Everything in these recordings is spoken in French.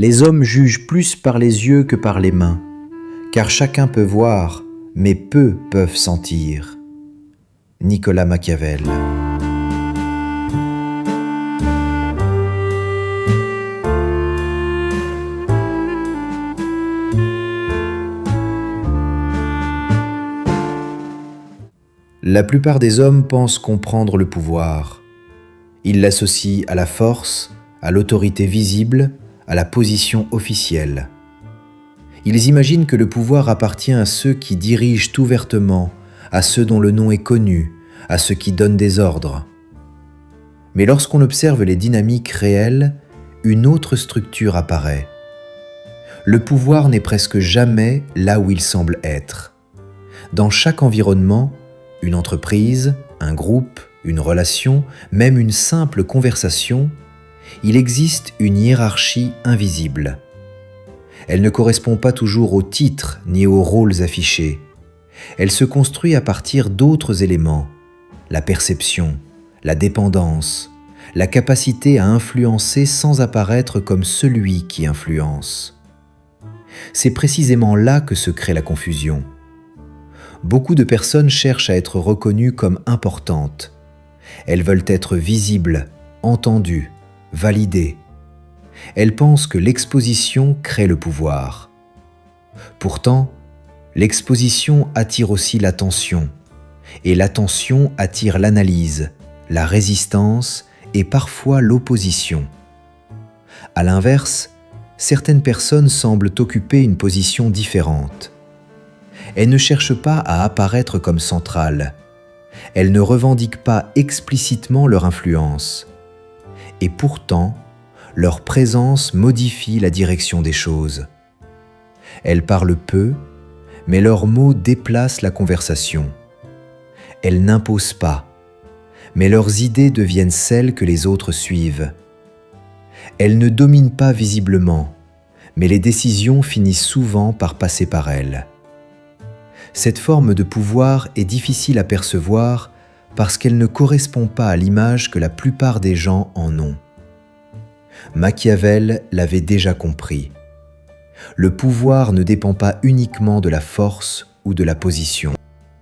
Les hommes jugent plus par les yeux que par les mains, car chacun peut voir, mais peu peuvent sentir. Nicolas Machiavel. La plupart des hommes pensent comprendre le pouvoir. Ils l'associent à la force, à l'autorité visible, à la position officielle. Ils imaginent que le pouvoir appartient à ceux qui dirigent ouvertement, à ceux dont le nom est connu, à ceux qui donnent des ordres. Mais lorsqu'on observe les dynamiques réelles, une autre structure apparaît. Le pouvoir n'est presque jamais là où il semble être. Dans chaque environnement, une entreprise, un groupe, une relation, même une simple conversation, il existe une hiérarchie invisible. Elle ne correspond pas toujours aux titres ni aux rôles affichés. Elle se construit à partir d'autres éléments, la perception, la dépendance, la capacité à influencer sans apparaître comme celui qui influence. C'est précisément là que se crée la confusion. Beaucoup de personnes cherchent à être reconnues comme importantes. Elles veulent être visibles, entendues, validées. Elles pensent que l'exposition crée le pouvoir. Pourtant, l'exposition attire aussi l'attention, et l'attention attire l'analyse, la résistance et parfois l'opposition. À l'inverse, certaines personnes semblent occuper une position différente. Elles ne cherchent pas à apparaître comme centrales. Elles ne revendiquent pas explicitement leur influence. Et pourtant, leur présence modifie la direction des choses. Elles parlent peu, mais leurs mots déplacent la conversation. Elles n'imposent pas, mais leurs idées deviennent celles que les autres suivent. Elles ne dominent pas visiblement, mais les décisions finissent souvent par passer par elles. Cette forme de pouvoir est difficile à percevoir parce qu'elle ne correspond pas à l'image que la plupart des gens en ont. Machiavel l'avait déjà compris. Le pouvoir ne dépend pas uniquement de la force ou de la position.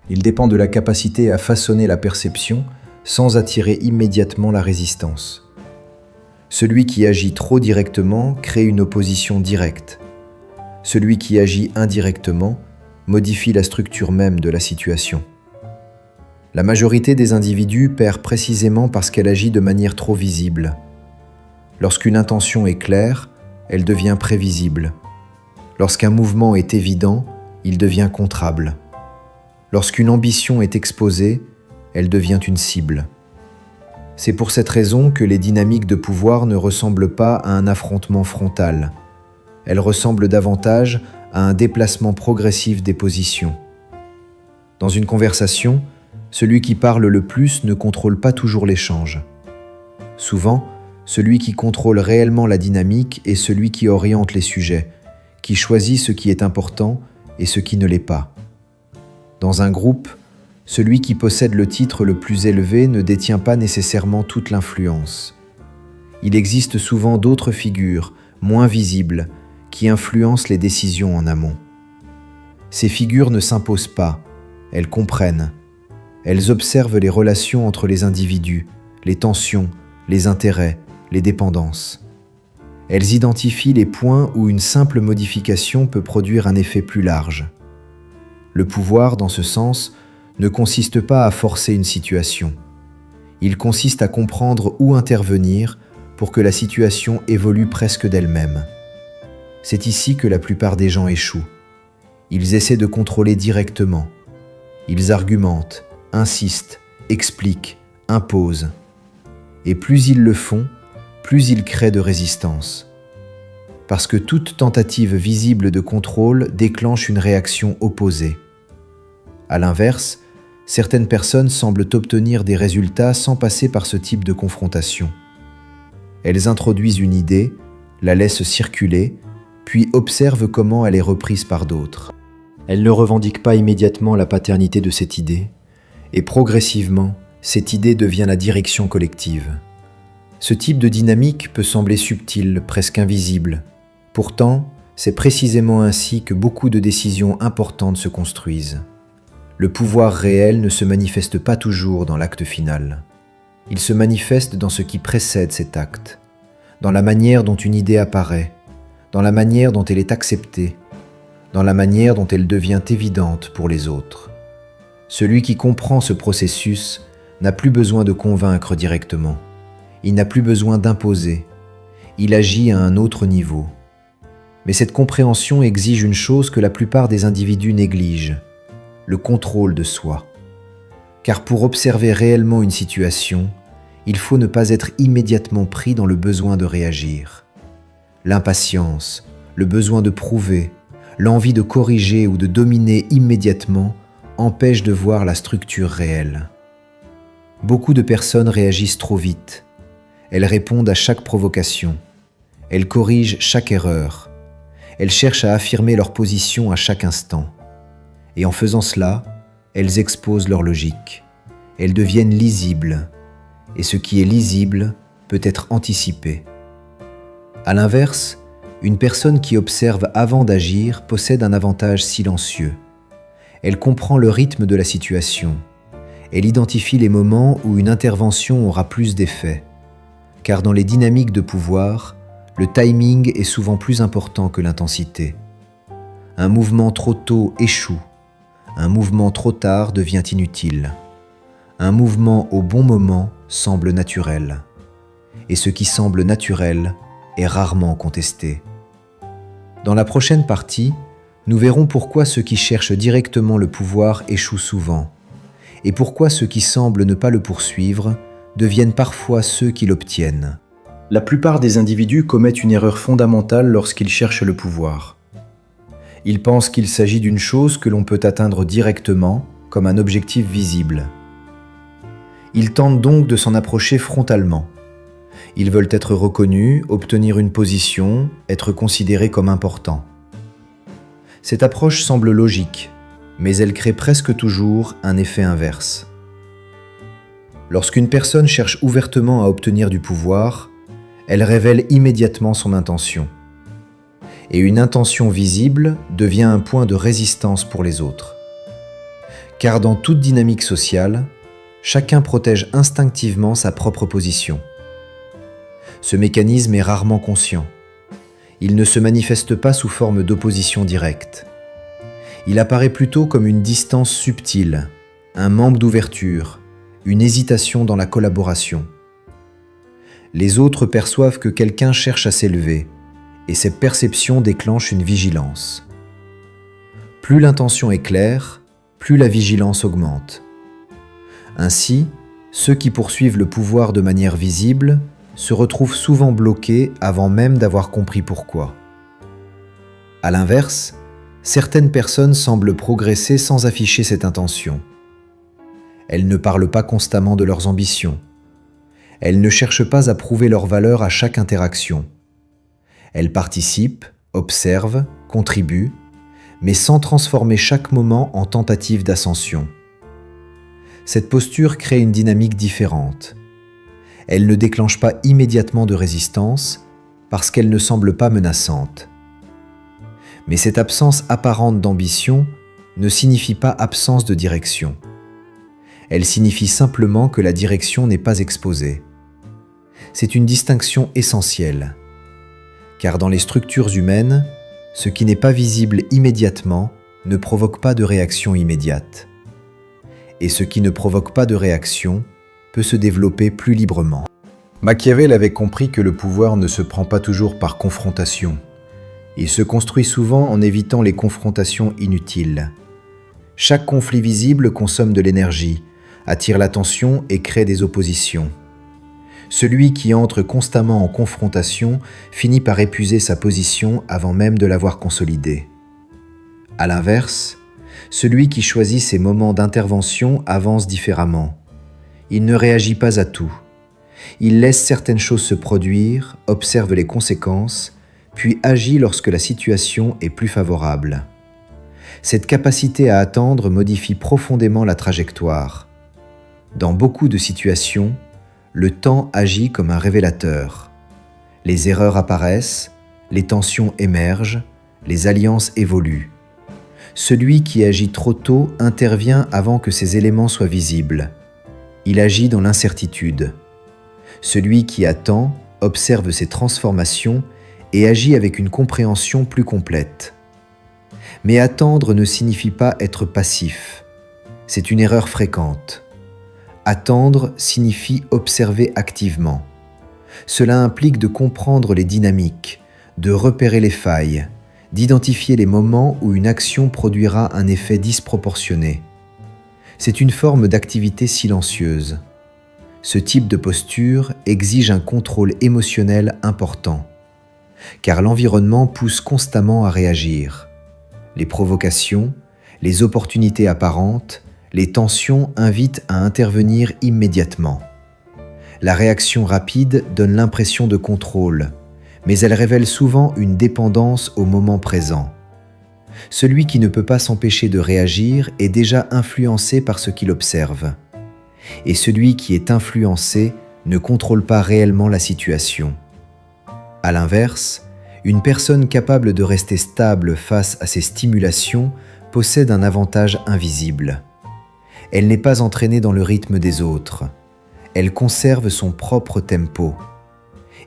Il dépend de la capacité à façonner la perception sans attirer immédiatement la résistance. Celui qui agit trop directement crée une opposition directe. Celui qui agit indirectement modifie la structure même de la situation. La majorité des individus perd précisément parce qu'elle agit de manière trop visible. Lorsqu'une intention est claire, elle devient prévisible. Lorsqu'un mouvement est évident, il devient contrable. Lorsqu'une ambition est exposée, elle devient une cible. C'est pour cette raison que les dynamiques de pouvoir ne ressemblent pas à un affrontement frontal. Elles ressemblent davantage à un déplacement progressif des positions. Dans une conversation, celui qui parle le plus ne contrôle pas toujours l'échange. Souvent, celui qui contrôle réellement la dynamique est celui qui oriente les sujets, qui choisit ce qui est important et ce qui ne l'est pas. Dans un groupe, celui qui possède le titre le plus élevé ne détient pas nécessairement toute l'influence. Il existe souvent d'autres figures, moins visibles, qui influencent les décisions en amont. Ces figures ne s'imposent pas, elles comprennent. Elles observent les relations entre les individus, les tensions, les intérêts, les dépendances. Elles identifient les points où une simple modification peut produire un effet plus large. Le pouvoir, dans ce sens, ne consiste pas à forcer une situation. Il consiste à comprendre où intervenir pour que la situation évolue presque d'elle-même. C'est ici que la plupart des gens échouent. Ils essaient de contrôler directement. Ils argumentent, insistent, expliquent, imposent. Et plus ils le font, plus ils créent de résistance. Parce que toute tentative visible de contrôle déclenche une réaction opposée. À l'inverse, certaines personnes semblent obtenir des résultats sans passer par ce type de confrontation. Elles introduisent une idée, la laissent circuler, puis observent comment elle est reprise par d'autres. Elles ne revendiquent pas immédiatement la paternité de cette idée, et progressivement, cette idée devient la direction collective. Ce type de dynamique peut sembler subtil, presque invisible. Pourtant, c'est précisément ainsi que beaucoup de décisions importantes se construisent. Le pouvoir réel ne se manifeste pas toujours dans l'acte final. Il se manifeste dans ce qui précède cet acte, dans la manière dont une idée apparaît, dans la manière dont elle est acceptée, dans la manière dont elle devient évidente pour les autres. Celui qui comprend ce processus n'a plus besoin de convaincre directement. Il n'a plus besoin d'imposer. Il agit à un autre niveau. Mais cette compréhension exige une chose que la plupart des individus négligent, le contrôle de soi. Car pour observer réellement une situation, il faut ne pas être immédiatement pris dans le besoin de réagir. L'impatience, le besoin de prouver, l'envie de corriger ou de dominer immédiatement empêchent de voir la structure réelle. Beaucoup de personnes réagissent trop vite. Elles répondent à chaque provocation. Elles corrigent chaque erreur. Elles cherchent à affirmer leur position à chaque instant. Et en faisant cela, elles exposent leur logique. Elles deviennent lisibles. Et ce qui est lisible peut être anticipé. À l'inverse, une personne qui observe avant d'agir possède un avantage silencieux. Elle comprend le rythme de la situation. Elle identifie les moments où une intervention aura plus d'effet. Car dans les dynamiques de pouvoir, le timing est souvent plus important que l'intensité. Un mouvement trop tôt échoue. Un mouvement trop tard devient inutile. Un mouvement au bon moment semble naturel. Et ce qui semble naturel est rarement contesté. Dans la prochaine partie, nous verrons pourquoi ceux qui cherchent directement le pouvoir échouent souvent, et pourquoi ceux qui semblent ne pas le poursuivre deviennent parfois ceux qui l'obtiennent. La plupart des individus commettent une erreur fondamentale lorsqu'ils cherchent le pouvoir. Ils pensent qu'il s'agit d'une chose que l'on peut atteindre directement, comme un objectif visible. Ils tentent donc de s'en approcher frontalement. Ils veulent être reconnus, obtenir une position, être considérés comme importants. Cette approche semble logique, mais elle crée presque toujours un effet inverse. Lorsqu'une personne cherche ouvertement à obtenir du pouvoir, elle révèle immédiatement son intention. Et une intention visible devient un point de résistance pour les autres. Car dans toute dynamique sociale, chacun protège instinctivement sa propre position. Ce mécanisme est rarement conscient. Il ne se manifeste pas sous forme d'opposition directe. Il apparaît plutôt comme une distance subtile, un manque d'ouverture, une hésitation dans la collaboration. Les autres perçoivent que quelqu'un cherche à s'élever, et cette perception déclenche une vigilance. Plus l'intention est claire, plus la vigilance augmente. Ainsi, ceux qui poursuivent le pouvoir de manière visible se retrouvent souvent bloqués avant même d'avoir compris pourquoi. À l'inverse, certaines personnes semblent progresser sans afficher cette intention. Elles ne parlent pas constamment de leurs ambitions. Elles ne cherchent pas à prouver leur valeur à chaque interaction. Elles participent, observent, contribuent, mais sans transformer chaque moment en tentative d'ascension. Cette posture crée une dynamique différente. Elle ne déclenche pas immédiatement de résistance parce qu'elle ne semble pas menaçante. Mais cette absence apparente d'ambition ne signifie pas absence de direction. Elle signifie simplement que la direction n'est pas exposée. C'est une distinction essentielle, car dans les structures humaines, ce qui n'est pas visible immédiatement ne provoque pas de réaction immédiate. Et ce qui ne provoque pas de réaction peut se développer plus librement. Machiavel avait compris que le pouvoir ne se prend pas toujours par confrontation. Il se construit souvent en évitant les confrontations inutiles. Chaque conflit visible consomme de l'énergie, attire l'attention et crée des oppositions. Celui qui entre constamment en confrontation finit par épuiser sa position avant même de l'avoir consolidée. À l'inverse, celui qui choisit ses moments d'intervention avance différemment. Il ne réagit pas à tout. Il laisse certaines choses se produire, observe les conséquences, puis agit lorsque la situation est plus favorable. Cette capacité à attendre modifie profondément la trajectoire. Dans beaucoup de situations, le temps agit comme un révélateur. Les erreurs apparaissent, Les tensions émergent, les alliances évoluent. Celui qui agit trop tôt intervient avant que ces éléments soient visibles. Il agit dans l'incertitude. Celui qui attend observe ces transformations et agit avec une compréhension plus complète. Mais attendre ne signifie pas être passif. C'est une erreur fréquente. Attendre signifie observer activement. Cela implique de comprendre les dynamiques, de repérer les failles, d'identifier les moments où une action produira un effet disproportionné. C'est une forme d'activité silencieuse. Ce type de posture exige un contrôle émotionnel important, car l'environnement pousse constamment à réagir. Les provocations, les opportunités apparentes, les tensions invitent à intervenir immédiatement. La réaction rapide donne l'impression de contrôle, mais elle révèle souvent une dépendance au moment présent. Celui qui ne peut pas s'empêcher de réagir est déjà influencé par ce qu'il observe. Et celui qui est influencé ne contrôle pas réellement la situation. À l'inverse, une personne capable de rester stable face à ces stimulations possède un avantage invisible. Elle n'est pas entraînée dans le rythme des autres. Elle conserve son propre tempo.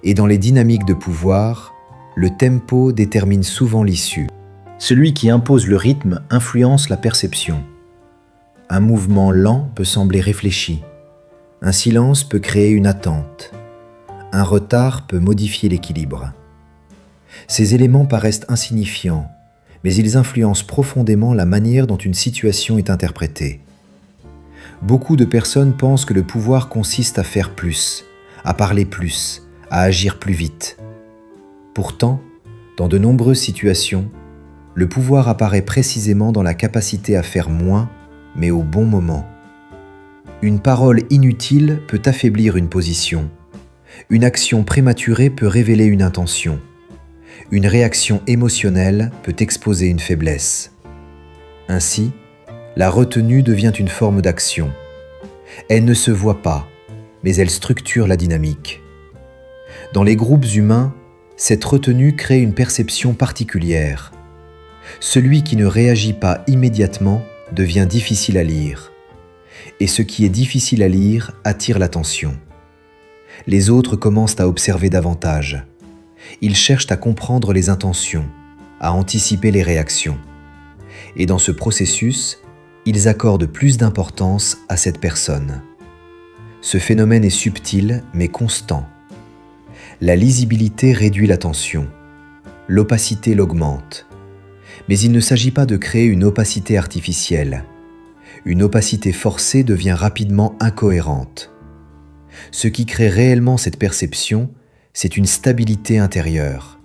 Et dans les dynamiques de pouvoir, le tempo détermine souvent l'issue. Celui qui impose le rythme influence la perception. Un mouvement lent peut sembler réfléchi. Un silence peut créer une attente. Un retard peut modifier l'équilibre. Ces éléments paraissent insignifiants, mais ils influencent profondément la manière dont une situation est interprétée. Beaucoup de personnes pensent que le pouvoir consiste à faire plus, à parler plus, à agir plus vite. Pourtant, dans de nombreuses situations, le pouvoir apparaît précisément dans la capacité à faire moins, mais au bon moment. Une parole inutile peut affaiblir une position. Une action prématurée peut révéler une intention. Une réaction émotionnelle peut exposer une faiblesse. Ainsi, la retenue devient une forme d'action. Elle ne se voit pas, mais elle structure la dynamique. Dans les groupes humains, cette retenue crée une perception particulière. Celui qui ne réagit pas immédiatement devient difficile à lire. Et ce qui est difficile à lire attire l'attention. Les autres commencent à observer davantage. Ils cherchent à comprendre les intentions, à anticiper les réactions. Et dans ce processus, ils accordent plus d'importance à cette personne. Ce phénomène est subtil mais constant. La lisibilité réduit l'attention. L'opacité l'augmente. Mais il ne s'agit pas de créer une opacité artificielle. Une opacité forcée devient rapidement incohérente. Ce qui crée réellement cette perception, c'est une stabilité intérieure.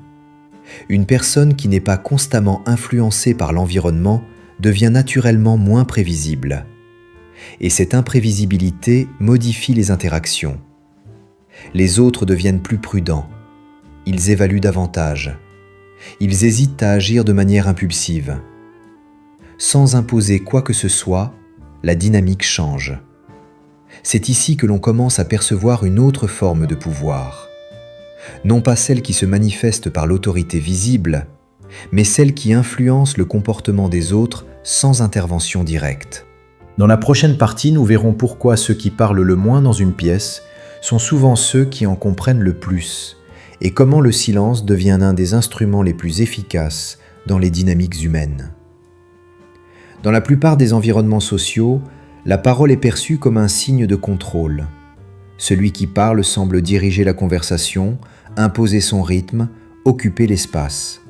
Une personne qui n'est pas constamment influencée par l'environnement devient naturellement moins prévisible. Et cette imprévisibilité modifie les interactions. Les autres deviennent plus prudents. Ils évaluent davantage. Ils hésitent à agir de manière impulsive. Sans imposer quoi que ce soit, la dynamique change. C'est ici que l'on commence à percevoir une autre forme de pouvoir. Non pas celle qui se manifeste par l'autorité visible, mais celle qui influence le comportement des autres sans intervention directe. Dans la prochaine partie, nous verrons pourquoi ceux qui parlent le moins dans une pièce sont souvent ceux qui en comprennent le plus, et comment le silence devient l'un des instruments les plus efficaces dans les dynamiques humaines. Dans la plupart des environnements sociaux, la parole est perçue comme un signe de contrôle. Celui qui parle semble diriger la conversation, imposer son rythme, occuper l'espace.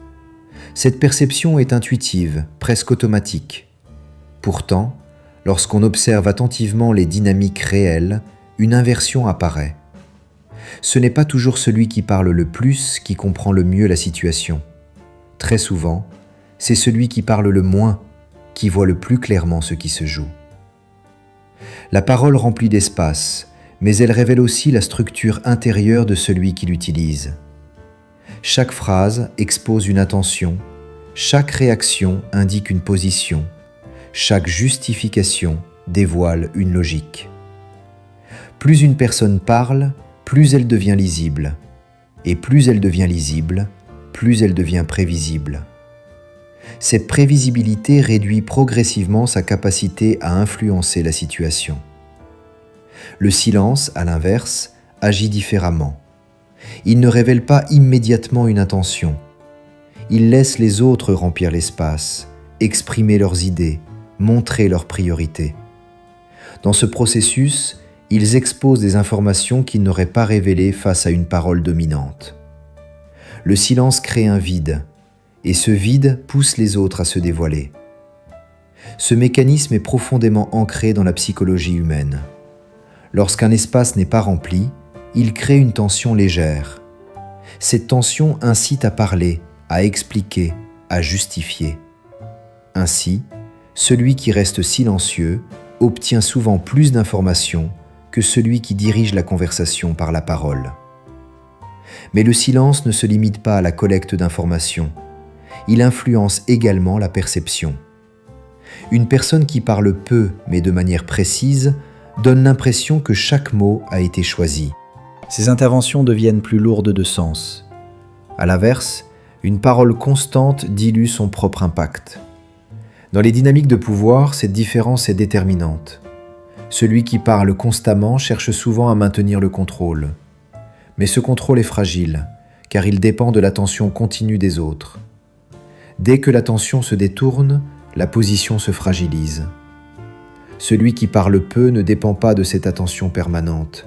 Cette perception est intuitive, presque automatique. Pourtant, lorsqu'on observe attentivement les dynamiques réelles, une inversion apparaît. Ce n'est pas toujours celui qui parle le plus qui comprend le mieux la situation. Très souvent, c'est celui qui parle le moins qui voit le plus clairement ce qui se joue. La parole remplit d'espace, mais elle révèle aussi la structure intérieure de celui qui l'utilise. Chaque phrase expose une intention, chaque réaction indique une position, chaque justification dévoile une logique. Plus une personne parle, plus elle devient lisible. Et plus elle devient lisible, plus elle devient prévisible. Cette prévisibilité réduit progressivement sa capacité à influencer la situation. Le silence, à l'inverse, agit différemment. Il ne révèle pas immédiatement une intention. Il laisse les autres remplir l'espace, exprimer leurs idées, montrer leurs priorités. Dans ce processus, ils exposent des informations qu'ils n'auraient pas révélées face à une parole dominante. Le silence crée un vide, et ce vide pousse les autres à se dévoiler. Ce mécanisme est profondément ancré dans la psychologie humaine. Lorsqu'un espace n'est pas rempli, il crée une tension légère. Cette tension incite à parler, à expliquer, à justifier. Ainsi, celui qui reste silencieux obtient souvent plus d'informations que celui qui dirige la conversation par la parole. Mais le silence ne se limite pas à la collecte d'informations. Il influence également la perception. Une personne qui parle peu mais de manière précise donne l'impression que chaque mot a été choisi. Ses interventions deviennent plus lourdes de sens. À l'inverse, une parole constante dilue son propre impact. Dans les dynamiques de pouvoir, cette différence est déterminante. Celui qui parle constamment cherche souvent à maintenir le contrôle. Mais ce contrôle est fragile, car il dépend de l'attention continue des autres. Dès que l'attention se détourne, la position se fragilise. Celui qui parle peu ne dépend pas de cette attention permanente.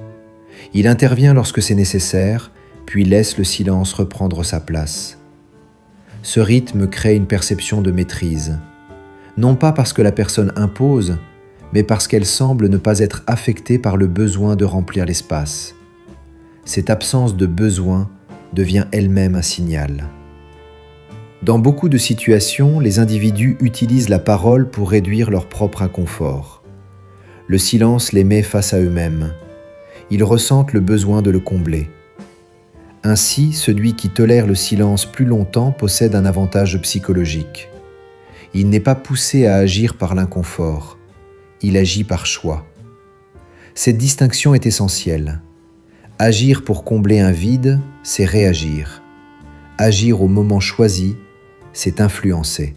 Il intervient lorsque c'est nécessaire, puis laisse le silence reprendre sa place. Ce rythme crée une perception de maîtrise, non pas parce que la personne impose, mais parce qu'elle semble ne pas être affectée par le besoin de remplir l'espace. Cette absence de besoin devient elle-même un signal. Dans beaucoup de situations, les individus utilisent la parole pour réduire leur propre inconfort. Le silence les met face à eux-mêmes. Ils ressentent le besoin de le combler. Ainsi, celui qui tolère le silence plus longtemps possède un avantage psychologique. Il n'est pas poussé à agir par l'inconfort. Il agit par choix. Cette distinction est essentielle. Agir pour combler un vide, c'est réagir. Agir au moment choisi, c'est influencer.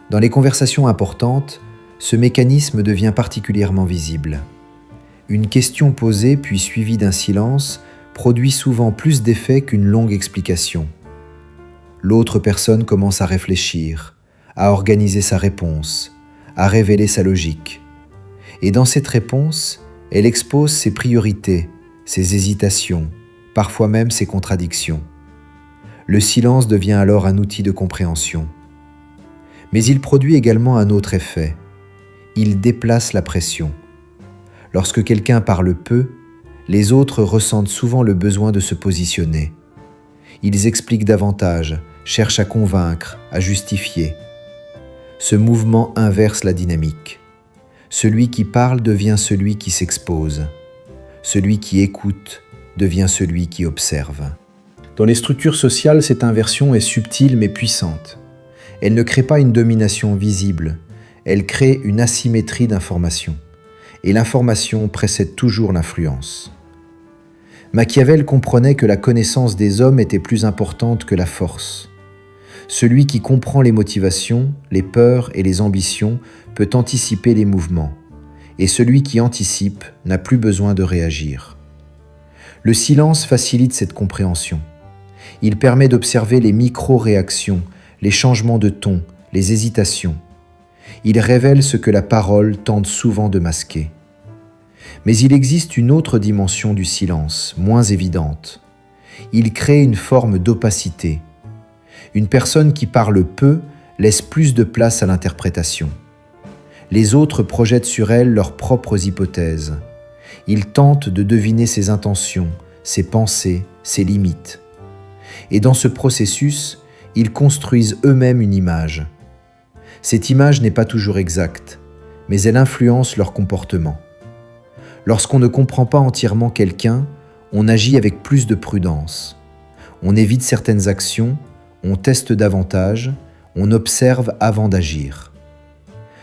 Dans les conversations importantes, ce mécanisme devient particulièrement visible. Une question posée puis suivie d'un silence produit souvent plus d'effet qu'une longue explication. L'autre personne commence à réfléchir, à organiser sa réponse, à révéler sa logique. Et dans cette réponse, elle expose ses priorités, ses hésitations, parfois même ses contradictions. Le silence devient alors un outil de compréhension. Mais il produit également un autre effet. Il déplace la pression. Lorsque quelqu'un parle peu, les autres ressentent souvent le besoin de se positionner. Ils expliquent davantage, cherchent à convaincre, à justifier. Ce mouvement inverse la dynamique. Celui qui parle devient celui qui s'expose. Celui qui écoute devient celui qui observe. Dans les structures sociales, cette inversion est subtile mais puissante. Elle ne crée pas une domination visible, elle crée une asymétrie d'information. Et l'information précède toujours l'influence. Machiavel comprenait que la connaissance des hommes était plus importante que la force. Celui qui comprend les motivations, les peurs et les ambitions peut anticiper les mouvements, et celui qui anticipe n'a plus besoin de réagir. Le silence facilite cette compréhension. Il permet d'observer les micro-réactions, les changements de ton, les hésitations. Il révèle ce que la parole tente souvent de masquer. Mais il existe une autre dimension du silence, moins évidente. Il crée une forme d'opacité. Une personne qui parle peu laisse plus de place à l'interprétation. Les autres projettent sur elle leurs propres hypothèses. Ils tentent de deviner ses intentions, ses pensées, ses limites. Et dans ce processus, ils construisent eux-mêmes une image. Cette image n'est pas toujours exacte, mais elle influence leur comportement. Lorsqu'on ne comprend pas entièrement quelqu'un, on agit avec plus de prudence. On évite certaines actions, on teste davantage, on observe avant d'agir.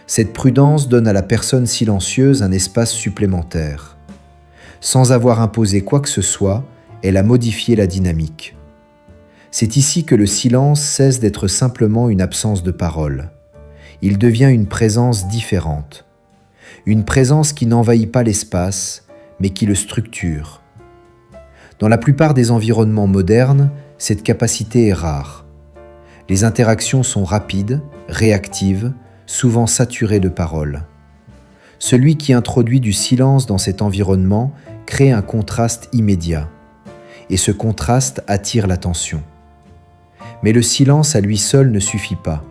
Cette prudence donne à la personne silencieuse un espace supplémentaire. Sans avoir imposé quoi que ce soit, elle a modifié la dynamique. C'est ici que le silence cesse d'être simplement une absence de parole. Il devient une présence différente. Une présence qui n'envahit pas l'espace, mais qui le structure. Dans la plupart des environnements modernes, cette capacité est rare. Les interactions sont rapides, réactives, souvent saturées de paroles. Celui qui introduit du silence dans cet environnement crée un contraste immédiat. Et ce contraste attire l'attention. Mais le silence à lui seul ne suffit pas.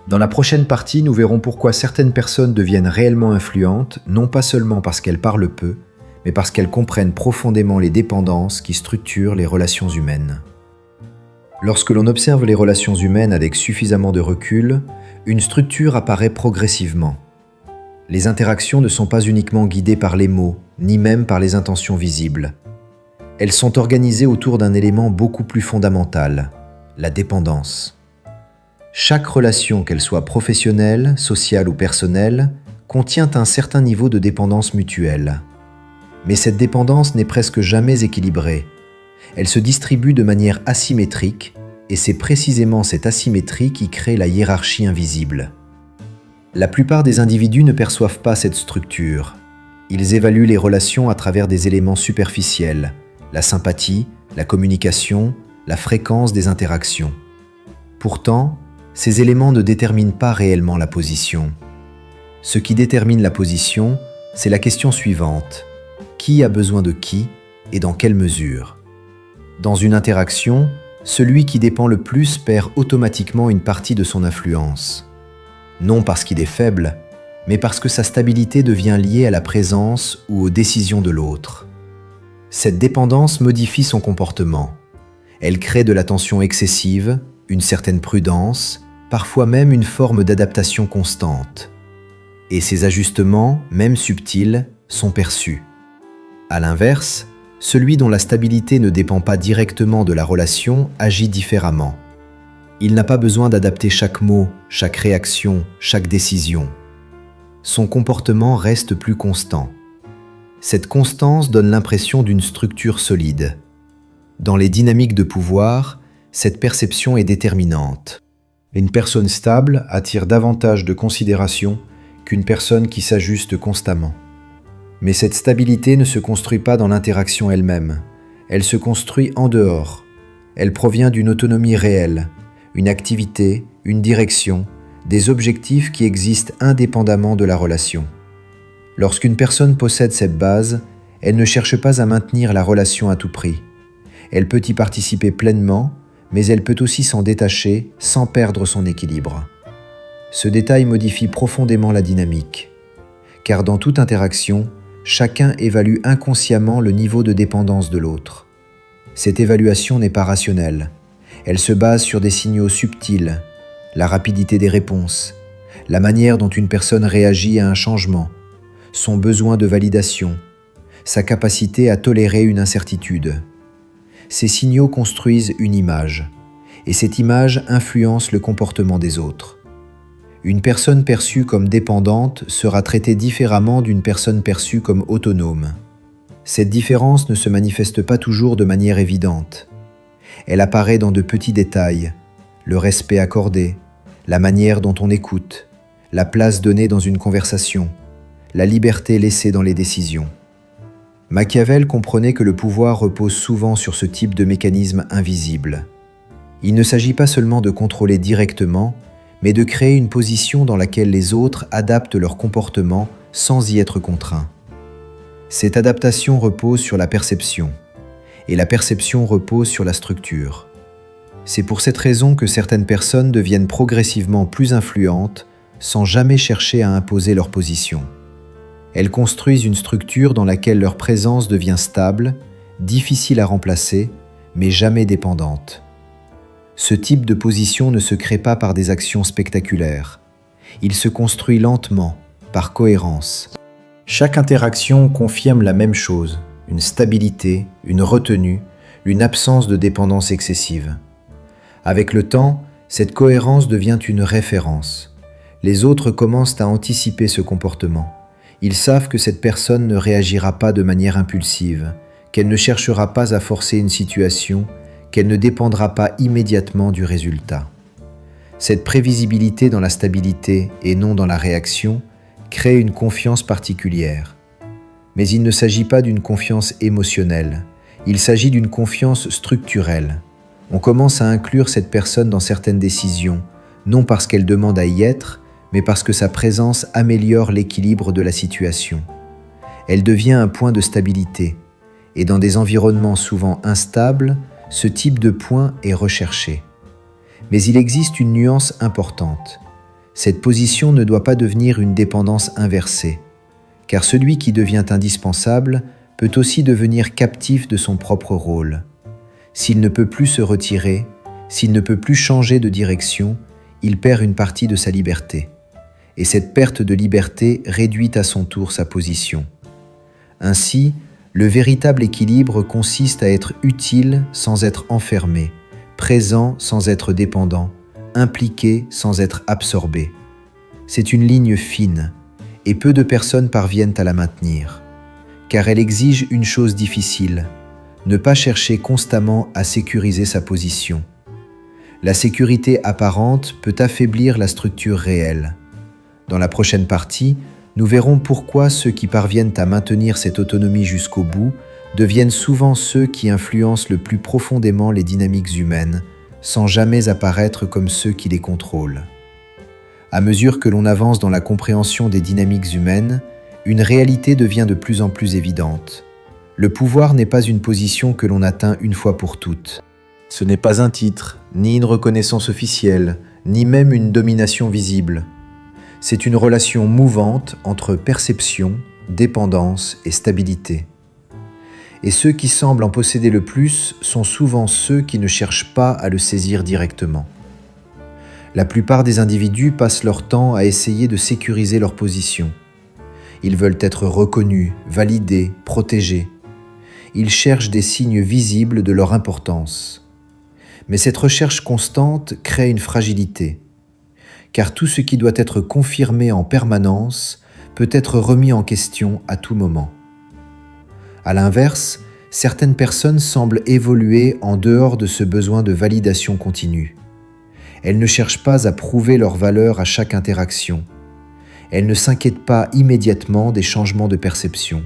Dans la prochaine partie, nous verrons pourquoi certaines personnes deviennent réellement influentes, non pas seulement parce qu'elles parlent peu, mais parce qu'elles comprennent profondément les dépendances qui structurent les relations humaines. Lorsque l'on observe les relations humaines avec suffisamment de recul, une structure apparaît progressivement. Les interactions ne sont pas uniquement guidées par les mots, ni même par les intentions visibles. Elles sont organisées autour d'un élément beaucoup plus fondamental, la dépendance. Chaque relation, qu'elle soit professionnelle, sociale ou personnelle, contient un certain niveau de dépendance mutuelle. Mais cette dépendance n'est presque jamais équilibrée. Elle se distribue de manière asymétrique, et c'est précisément cette asymétrie qui crée la hiérarchie invisible. La plupart des individus ne perçoivent pas cette structure. Ils évaluent les relations à travers des éléments superficiels, la sympathie, la communication, la fréquence des interactions. Pourtant, ces éléments ne déterminent pas réellement la position. Ce qui détermine la position, c'est la question suivante. Qui a besoin de qui et dans quelle mesure? Dans une interaction, celui qui dépend le plus perd automatiquement une partie de son influence. Non parce qu'il est faible, mais parce que sa stabilité devient liée à la présence ou aux décisions de l'autre. Cette dépendance modifie son comportement. Elle crée de la tension excessive, une certaine prudence, parfois même une forme d'adaptation constante. Et ces ajustements, même subtils, sont perçus. À l'inverse, celui dont la stabilité ne dépend pas directement de la relation agit différemment. Il n'a pas besoin d'adapter chaque mot, chaque réaction, chaque décision. Son comportement reste plus constant. Cette constance donne l'impression d'une structure solide. Dans les dynamiques de pouvoir, cette perception est déterminante. Une personne stable attire davantage de considération qu'une personne qui s'ajuste constamment. Mais cette stabilité ne se construit pas dans l'interaction elle-même. Elle se construit en dehors. Elle provient d'une autonomie réelle, une activité, une direction, des objectifs qui existent indépendamment de la relation. Lorsqu'une personne possède cette base, elle ne cherche pas à maintenir la relation à tout prix. Elle peut y participer pleinement, mais elle peut aussi s'en détacher sans perdre son équilibre. Ce détail modifie profondément la dynamique, car dans toute interaction, chacun évalue inconsciemment le niveau de dépendance de l'autre. Cette évaluation n'est pas rationnelle. Elle se base sur des signaux subtils, la rapidité des réponses, la manière dont une personne réagit à un changement, son besoin de validation, sa capacité à tolérer une incertitude. Ces signaux construisent une image, et cette image influence le comportement des autres. Une personne perçue comme dépendante sera traitée différemment d'une personne perçue comme autonome. Cette différence ne se manifeste pas toujours de manière évidente. Elle apparaît dans de petits détails, le respect accordé, la manière dont on écoute, la place donnée dans une conversation, la liberté laissée dans les décisions. Machiavel comprenait que le pouvoir repose souvent sur ce type de mécanisme invisible. Il ne s'agit pas seulement de contrôler directement, mais de créer une position dans laquelle les autres adaptent leur comportement sans y être contraints. Cette adaptation repose sur la perception, et la perception repose sur la structure. C'est pour cette raison que certaines personnes deviennent progressivement plus influentes sans jamais chercher à imposer leur position. Elles construisent une structure dans laquelle leur présence devient stable, difficile à remplacer, mais jamais dépendante. Ce type de position ne se crée pas par des actions spectaculaires. Il se construit lentement, par cohérence. Chaque interaction confirme la même chose, une stabilité, une retenue, une absence de dépendance excessive. Avec le temps, cette cohérence devient une référence. Les autres commencent à anticiper ce comportement. Ils savent que cette personne ne réagira pas de manière impulsive, qu'elle ne cherchera pas à forcer une situation, qu'elle ne dépendra pas immédiatement du résultat. Cette prévisibilité dans la stabilité et non dans la réaction crée une confiance particulière. Mais il ne s'agit pas d'une confiance émotionnelle, il s'agit d'une confiance structurelle. On commence à inclure cette personne dans certaines décisions, non parce qu'elle demande à y être, mais parce que sa présence améliore l'équilibre de la situation. Elle devient un point de stabilité, et dans des environnements souvent instables, ce type de point est recherché. Mais il existe une nuance importante. Cette position ne doit pas devenir une dépendance inversée, car celui qui devient indispensable peut aussi devenir captif de son propre rôle. S'il ne peut plus se retirer, s'il ne peut plus changer de direction, il perd une partie de sa liberté. Et cette perte de liberté réduit à son tour sa position. Ainsi, le véritable équilibre consiste à être utile sans être enfermé, présent sans être dépendant, impliqué sans être absorbé. C'est une ligne fine, et peu de personnes parviennent à la maintenir, car elle exige une chose difficile, ne pas chercher constamment à sécuriser sa position. La sécurité apparente peut affaiblir la structure réelle. Dans la prochaine partie, nous verrons pourquoi ceux qui parviennent à maintenir cette autonomie jusqu'au bout deviennent souvent ceux qui influencent le plus profondément les dynamiques humaines, sans jamais apparaître comme ceux qui les contrôlent. À mesure que l'on avance dans la compréhension des dynamiques humaines, une réalité devient de plus en plus évidente. Le pouvoir n'est pas une position que l'on atteint une fois pour toutes. Ce n'est pas un titre, ni une reconnaissance officielle, ni même une domination visible. C'est une relation mouvante entre perception, dépendance et stabilité. Et ceux qui semblent en posséder le plus sont souvent ceux qui ne cherchent pas à le saisir directement. La plupart des individus passent leur temps à essayer de sécuriser leur position. Ils veulent être reconnus, validés, protégés. Ils cherchent des signes visibles de leur importance. Mais cette recherche constante crée une fragilité, car tout ce qui doit être confirmé en permanence peut être remis en question à tout moment. À l'inverse, certaines personnes semblent évoluer en dehors de ce besoin de validation continue. Elles ne cherchent pas à prouver leur valeur à chaque interaction. Elles ne s'inquiètent pas immédiatement des changements de perception.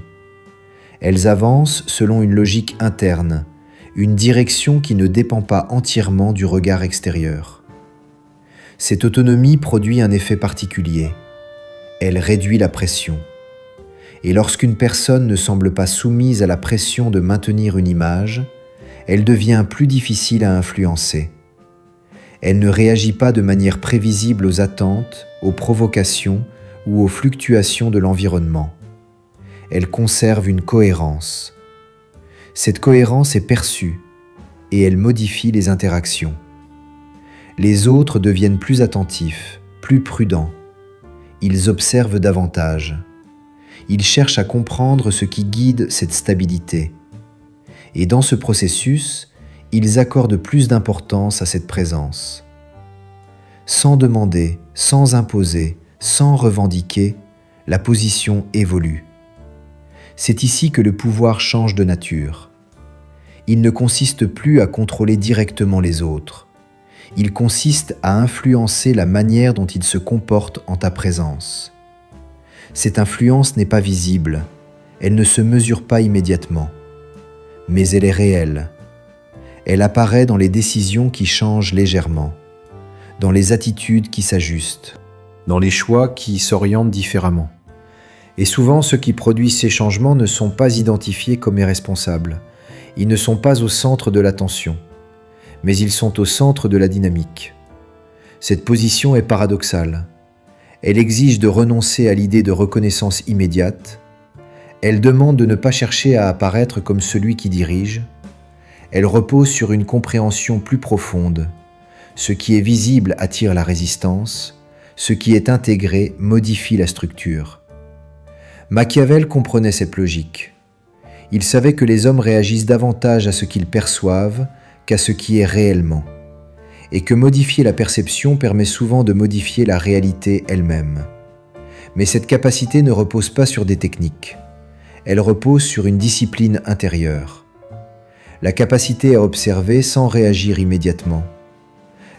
Elles avancent selon une logique interne, une direction qui ne dépend pas entièrement du regard extérieur. Cette autonomie produit un effet particulier. Elle réduit la pression. Et lorsqu'une personne ne semble pas soumise à la pression de maintenir une image, elle devient plus difficile à influencer. Elle ne réagit pas de manière prévisible aux attentes, aux provocations ou aux fluctuations de l'environnement. Elle conserve une cohérence. Cette cohérence est perçue et elle modifie les interactions. Les autres deviennent plus attentifs, plus prudents. Ils observent davantage. Ils cherchent à comprendre ce qui guide cette stabilité. Et dans ce processus, ils accordent plus d'importance à cette présence. Sans demander, sans imposer, sans revendiquer, la position évolue. C'est ici que le pouvoir change de nature. Il ne consiste plus à contrôler directement les autres. Il consiste à influencer la manière dont ils se comportent en ta présence. Cette influence n'est pas visible, elle ne se mesure pas immédiatement, mais elle est réelle. Elle apparaît dans les décisions qui changent légèrement, dans les attitudes qui s'ajustent, dans les choix qui s'orientent différemment. Et souvent, ceux qui produisent ces changements ne sont pas identifiés comme irresponsables. Ils ne sont pas au centre de l'attention, mais ils sont au centre de la dynamique. Cette position est paradoxale. Elle exige de renoncer à l'idée de reconnaissance immédiate. Elle demande de ne pas chercher à apparaître comme celui qui dirige. Elle repose sur une compréhension plus profonde. Ce qui est visible attire la résistance. Ce qui est intégré modifie la structure. Machiavel comprenait cette logique. Il savait que les hommes réagissent davantage à ce qu'ils perçoivent qu'à ce qui est réellement, et que modifier la perception permet souvent de modifier la réalité elle-même. Mais cette capacité ne repose pas sur des techniques. Elle repose sur une discipline intérieure. la capacité à observer sans réagir immédiatement,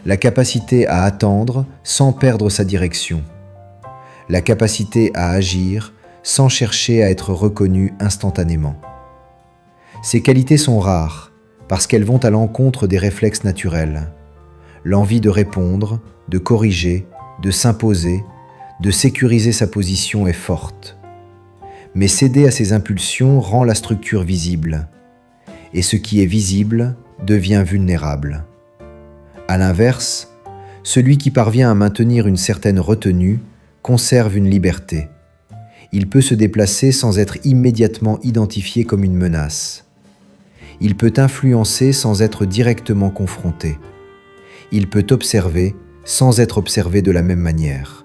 la capacité à attendre sans perdre sa direction, la capacité à agir sans chercher à être reconnu instantanément. Ces qualités sont rares parce qu'elles vont à l'encontre des réflexes naturels. L'envie de répondre, de corriger, de s'imposer, de sécuriser sa position est forte. Mais céder à ces impulsions rend la structure visible, et ce qui est visible devient vulnérable. À l'inverse, celui qui parvient à maintenir une certaine retenue conserve une liberté. Il peut se déplacer sans être immédiatement identifié comme une menace. Il peut influencer sans être directement confronté. Il peut observer sans être observé de la même manière.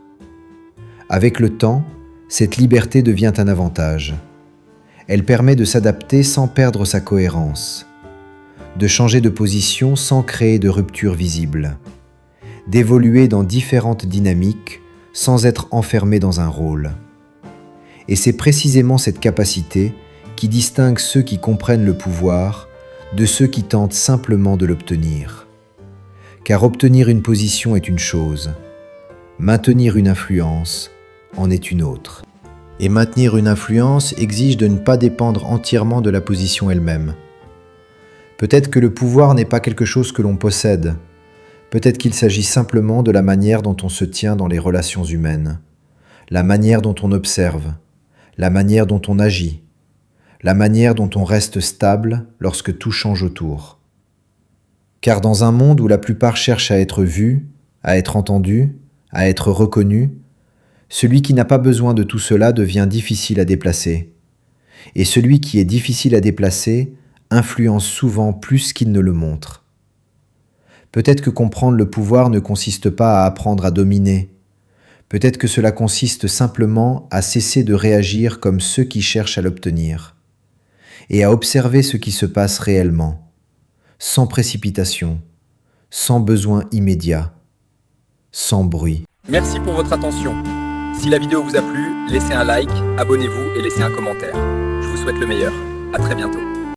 Avec le temps, cette liberté devient un avantage. Elle permet de s'adapter sans perdre sa cohérence, de changer de position sans créer de rupture visible, d'évoluer dans différentes dynamiques sans être enfermé dans un rôle. Et c'est précisément cette capacité qui distingue ceux qui comprennent le pouvoir de ceux qui tentent simplement de l'obtenir. Car obtenir une position est une chose, maintenir une influence en est une autre. Et maintenir une influence exige de ne pas dépendre entièrement de la position elle-même. Peut-être que le pouvoir n'est pas quelque chose que l'on possède. Peut-être qu'il s'agit simplement de la manière dont on se tient dans les relations humaines, la manière dont on observe, la manière dont on agit, la manière dont on reste stable lorsque tout change autour. Car dans un monde où la plupart cherchent à être vus, à être entendus, à être reconnus, celui qui n'a pas besoin de tout cela devient difficile à déplacer. Et celui qui est difficile à déplacer influence souvent plus qu'il ne le montre. Peut-être que comprendre le pouvoir ne consiste pas à apprendre à dominer. Peut-être que cela consiste simplement à cesser de réagir comme ceux qui cherchent à l'obtenir, et à observer ce qui se passe réellement, sans précipitation, sans besoin immédiat, sans bruit. Merci pour votre attention. Si la vidéo vous a plu, laissez un like, abonnez-vous et laissez un commentaire. Je vous souhaite le meilleur. À très bientôt.